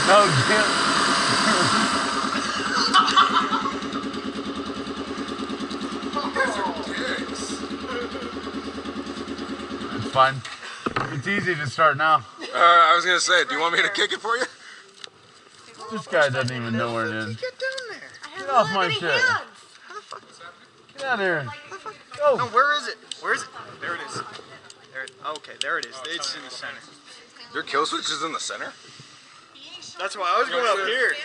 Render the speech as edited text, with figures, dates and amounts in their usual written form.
No, Jim. It's fine. It's easy to start now. I was gonna say, do you want me to kick it for you? This guy doesn't even know where it is. Get down there. Get off my shit. Get out of here. Go. No, where is it? Where is it? There it is. Okay, there it is. It's in the center. Your kill switch is in the center? That's why I was going up here.